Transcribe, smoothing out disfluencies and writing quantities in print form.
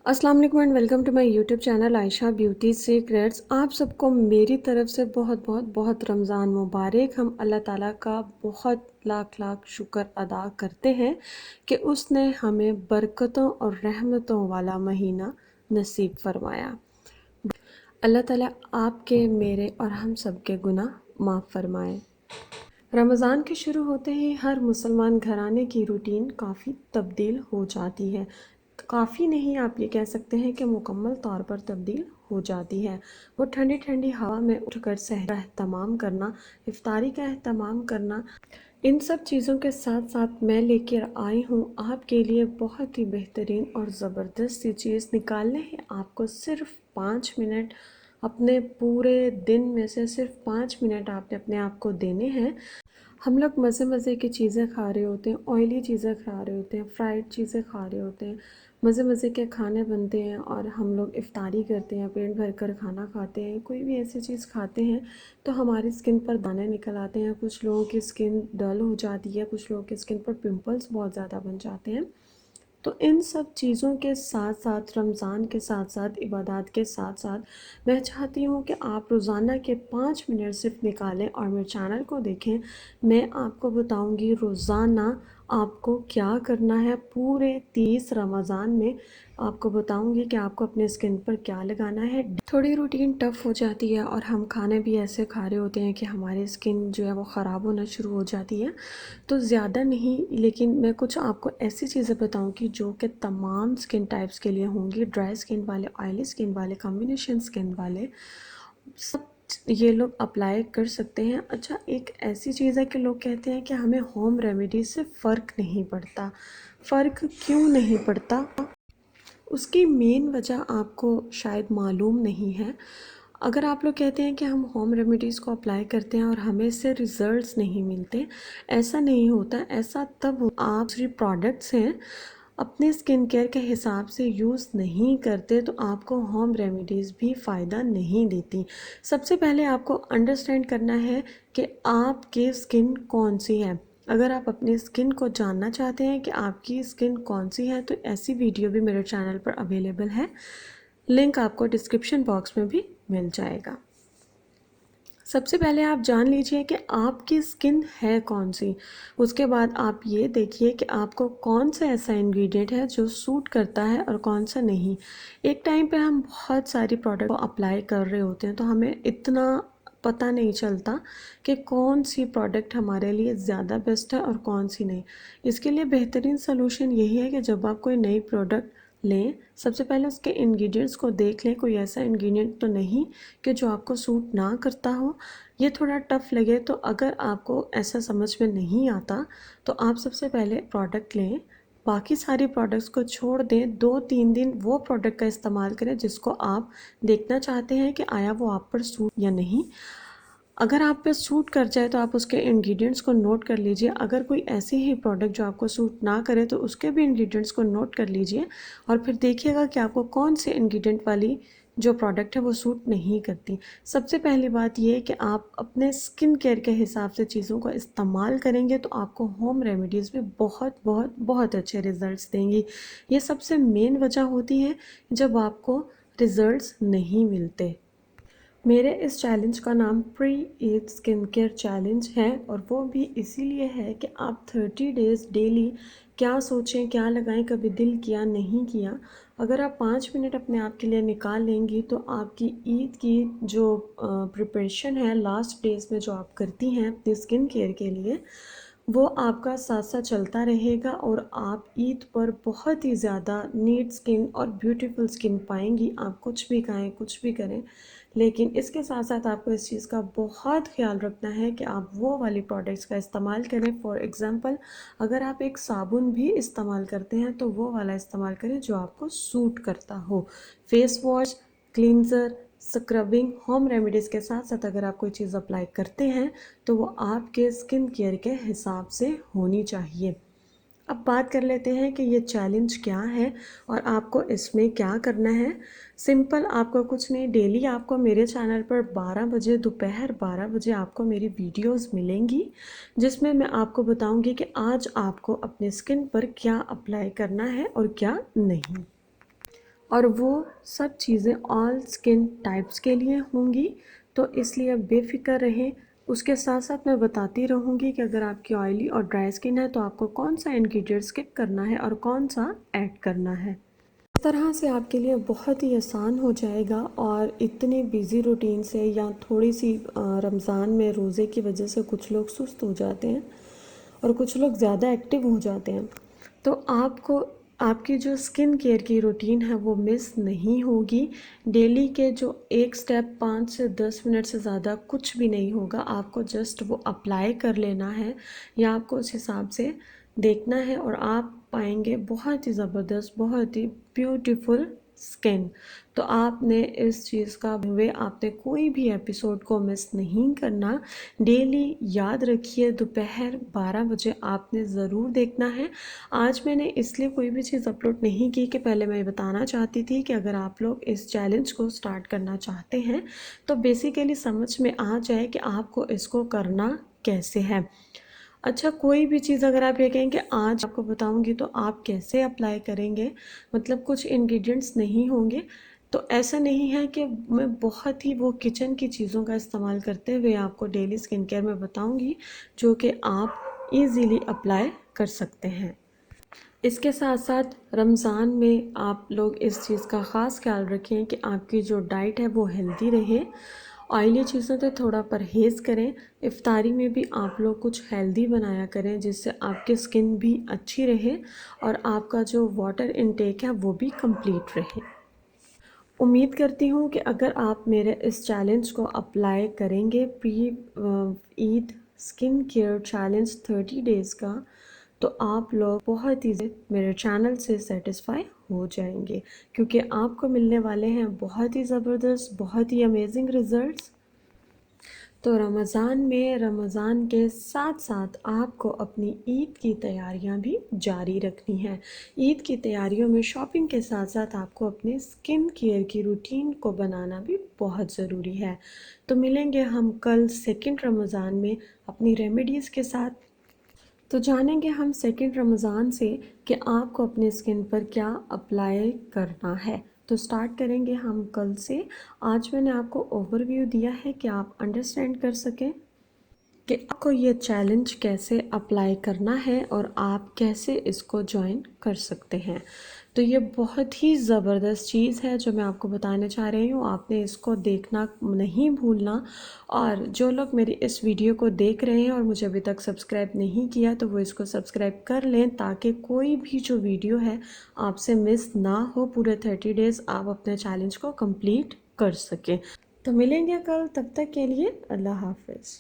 अस्सलाम वालेकुम and welcome to my YouTube channel Ayesha beauty secrets. आप सबको मेरी तरफ से बहुत बहुत बहुत रमज़ान मुबारक। हम अल्लाह ताला का बहुत लाख लाख शुक्र अदा करते हैं कि उसने हमें बरकतों और रहमतों वाला महीना नसीब फरमाया। अल्लाह ताला आपके मेरे और हम सब के गुनाह माफ़ फरमाए। रमज़ान के शुरू होते ही हर मुसलमान घराने की रूटीन काफ़ी तब्दील हो जाती है। काफ़ी नहीं, आप ये कह सकते हैं कि मुकम्मल तौर पर तब्दील हो जाती है। वो ठंडी ठंडी हवा में उठकर सहर का एहतमाम करना, इफ्तारी का एहतमाम करना, इन सब चीज़ों के साथ साथ मैं लेकर आई हूँ आपके लिए बहुत ही बेहतरीन और ज़बरदस्त सी चीज़। निकालने हैं आपको सिर्फ 5 मिनट। अपने पूरे दिन में से सिर्फ 5 मिनट आपने अपने आप को देने हैं। हम लोग मज़े मज़े की चीज़ें खा रहे होते हैं, ऑयली चीज़ें खा रहे होते हैं, फ्राइड चीज़ें खा रहे होते हैं, मज़े मज़े के खाने बनते हैं और हम लोग इफ्तारी करते हैं, पेट भर कर खाना खाते हैं, कोई भी ऐसी चीज़ खाते हैं तो हमारी स्किन पर दाने निकल आते हैं। कुछ लोगों की स्किन डल हो जाती है, कुछ लोगों की स्किन पर पिंपल्स बहुत ज़्यादा बन जाते हैं। तो इन सब चीज़ों के साथ साथ, रमज़ान के साथ साथ, इबादत के साथ साथ, मैं चाहती हूँ कि आप रोज़ाना के 5 मिनट सिर्फ निकालें और मेरे चैनल को देखें। मैं आपको बताऊँगी रोज़ाना आपको क्या करना है। पूरे 30 रमज़ान में आपको बताऊँगी कि आपको अपने स्किन पर क्या लगाना है। थोड़ी रूटीन टफ़ हो जाती है और हम खाने भी ऐसे खा रहे होते हैं कि हमारी स्किन जो है वो ख़राब होना शुरू हो जाती है। तो ज़्यादा नहीं, लेकिन मैं कुछ आपको ऐसी चीज़ें बताऊंगी जो कि तमाम स्किन टाइप्स के लिए होंगी। ड्राई स्किन वाले, ऑयली स्किन वाले, कॉम्बिनेशन स्किन वाले, सब ये लोग अप्लाई कर सकते हैं। अच्छा, एक ऐसी चीज़ है कि लोग कहते हैं कि हमें होम रेमेडी से फ़र्क नहीं पड़ता। फ़र्क क्यों नहीं पड़ता? उसकी मेन वजह आपको शायद मालूम नहीं है। अगर आप लोग कहते हैं कि हम होम रेमेडीज़ को अप्लाई करते हैं और हमें इससे रिज़ल्ट्स नहीं मिलते, ऐसा नहीं होता। ऐसा तब आप सिर्फ प्रोडक्ट्स हैं अपने स्किन केयर के हिसाब से यूज़ नहीं करते तो आपको होम रेमेडीज़ भी फ़ायदा नहीं देती। सबसे पहले आपको अंडरस्टैंड करना है कि आपकी स्किन कौन सी है। अगर आप अपनी स्किन को जानना चाहते हैं कि आपकी स्किन कौन सी है तो ऐसी वीडियो भी मेरे चैनल पर अवेलेबल है। लिंक आपको डिस्क्रिप्शन बॉक्स में भी मिल जाएगा। सबसे पहले आप जान लीजिए कि आपकी स्किन है कौन सी। उसके बाद आप ये देखिए कि आपको कौन सा ऐसा इंग्रेडिएंट है जो सूट करता है और कौन सा नहीं। एक टाइम पे हम बहुत सारी प्रोडक्ट को अप्लाई कर रहे होते हैं तो हमें इतना पता नहीं चलता कि कौन सी प्रोडक्ट हमारे लिए ज़्यादा बेस्ट है और कौन सी नहीं। इसके लिए बेहतरीन सलूशन यही है कि जब आप कोई नई प्रोडक्ट लें, सबसे पहले उसके इंग्रेडिएंट्स को देख लें। कोई ऐसा इंग्रेडिएंट तो नहीं कि जो आपको सूट ना करता हो। ये थोड़ा टफ़ लगे तो अगर आपको ऐसा समझ में नहीं आता तो आप सबसे पहले प्रोडक्ट लें, बाकी सारी प्रोडक्ट्स को छोड़ दें। 2-3 दिन वो प्रोडक्ट का इस्तेमाल करें जिसको आप देखना चाहते हैं कि आया वो आप पर सूट या नहीं। अगर आप पे सूट कर जाए तो आप उसके इंग्रेडिएंट्स को नोट कर लीजिए। अगर कोई ऐसी ही प्रोडक्ट जो आपको सूट ना करे तो उसके भी इंग्रेडिएंट्स को नोट कर लीजिए और फिर देखिएगा कि आपको कौन से इंग्रेडिएंट वाली जो प्रोडक्ट है वो सूट नहीं करती। सबसे पहली बात ये है कि आप अपने स्किन केयर के हिसाब से चीज़ों का इस्तेमाल करेंगे तो आपको होम रेमेडीज़ में बहुत बहुत बहुत अच्छे रिज़ल्ट्स देंगी। ये सबसे मेन वजह होती है जब आपको रिज़ल्ट्स नहीं मिलते। मेरे इस चैलेंज का नाम pre Eid skin care challenge है और वो भी इसीलिए है कि आप 30 डेज़ डेली क्या सोचें, क्या लगाएं, कभी दिल किया नहीं किया। अगर आप 5 मिनट अपने आप के लिए निकाल लेंगी तो आपकी ईद की जो प्रिपरेशन है लास्ट डेज़ में जो आप करती हैं अपनी स्किन केयर के लिए, वो आपका साथ साथ चलता रहेगा और आप ईद पर बहुत ही ज़्यादा नीट स्किन और ब्यूटीफुल स्किन पाएंगी। आप कुछ भी खाएं, कुछ भी करें, लेकिन इसके साथ साथ आपको इस चीज़ का बहुत ख्याल रखना है कि आप वो वाली प्रोडक्ट्स का इस्तेमाल करें। फॉर एग्ज़ाम्पल, अगर आप एक साबुन भी इस्तेमाल करते हैं तो वो वाला इस्तेमाल करें जो आपको सूट करता हो। Face wash, cleanser, scrubbing, home remedies के साथ साथ अगर आप कोई चीज़ अप्लाई करते हैं तो वो आपके स्किन केयर के हिसाब से होनी चाहिए। अब बात कर लेते हैं कि ये चैलेंज क्या है और आपको इसमें क्या करना है। सिंपल, आपको कुछ नहीं, डेली आपको मेरे चैनल पर 12 बजे, दोपहर 12 बजे आपको मेरी वीडियोस मिलेंगी जिसमें मैं आपको बताऊंगी कि आज आपको अपने स्किन पर क्या अप्लाई करना है और क्या नहीं। और वो सब चीज़ें ऑल स्किन टाइप्स के लिए होंगी, तो इसलिए बेफ़िक्र रहें। उसके साथ साथ मैं बताती रहूँगी कि अगर आपकी ऑयली और ड्राई स्किन है तो आपको कौन सा इंग्रेडिएंट स्किप करना है और कौन सा ऐड करना है। इस तरह से आपके लिए बहुत ही आसान हो जाएगा। और इतने बिज़ी रूटीन से या थोड़ी सी रमज़ान में रोज़े की वजह से कुछ लोग सुस्त हो जाते हैं और कुछ लोग ज़्यादा एक्टिव हो जाते हैं, तो आपको आपकी जो स्किन केयर की रूटीन है वो मिस नहीं होगी। डेली के जो एक स्टेप 5 से 10 मिनट से ज़्यादा कुछ भी नहीं होगा, आपको जस्ट वो अप्लाई कर लेना है या आपको उस हिसाब से देखना है और आप पाएंगे बहुत ही ज़बरदस्त, बहुत ही ब्यूटीफुल स्किन। तो आपने इस चीज़ का हुए आपने कोई भी एपिसोड को मिस नहीं करना। डेली याद रखिए दोपहर 12 बजे आपने ज़रूर देखना है। आज मैंने इसलिए कोई भी चीज़ अपलोड नहीं की कि पहले मैं बताना चाहती थी कि अगर आप लोग इस चैलेंज को स्टार्ट करना चाहते हैं तो बेसिकली समझ में आ जाए कि आपको इसको करना कैसे है। अच्छा, कोई भी चीज़ अगर आप ये कहें कि आज आपको बताऊंगी तो आप कैसे अप्लाई करेंगे, मतलब कुछ इंग्रेडिएंट्स नहीं होंगे, तो ऐसा नहीं है कि मैं बहुत ही वो किचन की चीज़ों का इस्तेमाल करते हुए आपको डेली स्किन केयर में बताऊंगी जो कि आप इजीली अप्लाई कर सकते हैं। इसके साथ साथ रमज़ान में आप लोग इस चीज़ का ख़ास ख्याल रखें कि आपकी जो डाइट है वो हेल्दी रहे। ऑयली चीज़ों से थोड़ा परहेज़ करें। इफ्तारी में भी आप लोग कुछ हेल्दी बनाया करें जिससे आपकी स्किन भी अच्छी रहे और आपका जो वाटर इनटेक है वो भी कंप्लीट रहे। उम्मीद करती हूँ कि अगर आप मेरे इस चैलेंज को अप्लाई करेंगे, pre Eid skin care challenge 30 days का, तो आप लोग बहुत ही मेरे चैनल से सेटिस्फाई हो जाएंगे क्योंकि आपको मिलने वाले हैं बहुत ही ज़बरदस्त, बहुत ही अमेजिंग रिज़ल्ट्स। तो रमज़ान के साथ साथ आपको अपनी ईद की तैयारियां भी जारी रखनी है। ईद की तैयारियों में शॉपिंग के साथ साथ आपको अपने स्किन केयर की रूटीन को बनाना भी बहुत ज़रूरी है। तो मिलेंगे हम कल सेकंड रमज़ान में अपनी रेमेडीज़ के साथ। तो जानेंगे हम सेकंड रमज़ान से कि आपको अपने स्किन पर क्या अप्लाई करना है। तो स्टार्ट करेंगे हम कल से। आज मैंने आपको ओवरव्यू दिया है कि आप अंडरस्टैंड कर सकें कि आपको ये चैलेंज कैसे अप्लाई करना है और आप कैसे इसको ज्वाइन कर सकते हैं। तो ये बहुत ही ज़बरदस्त चीज़ है जो मैं आपको बताने चाह रही हूँ, आपने इसको देखना नहीं भूलना। और जो लोग मेरी इस वीडियो को देख रहे हैं और मुझे अभी तक सब्सक्राइब नहीं किया तो वो इसको सब्सक्राइब कर लें ताकि कोई भी जो वीडियो है आपसे मिस ना हो। पूरे 30 डेज़ आप अपने चैलेंज को कंप्लीट कर सकें। तो मिलेंगे कल, तब तक के लिए अल्लाह हाफिज़।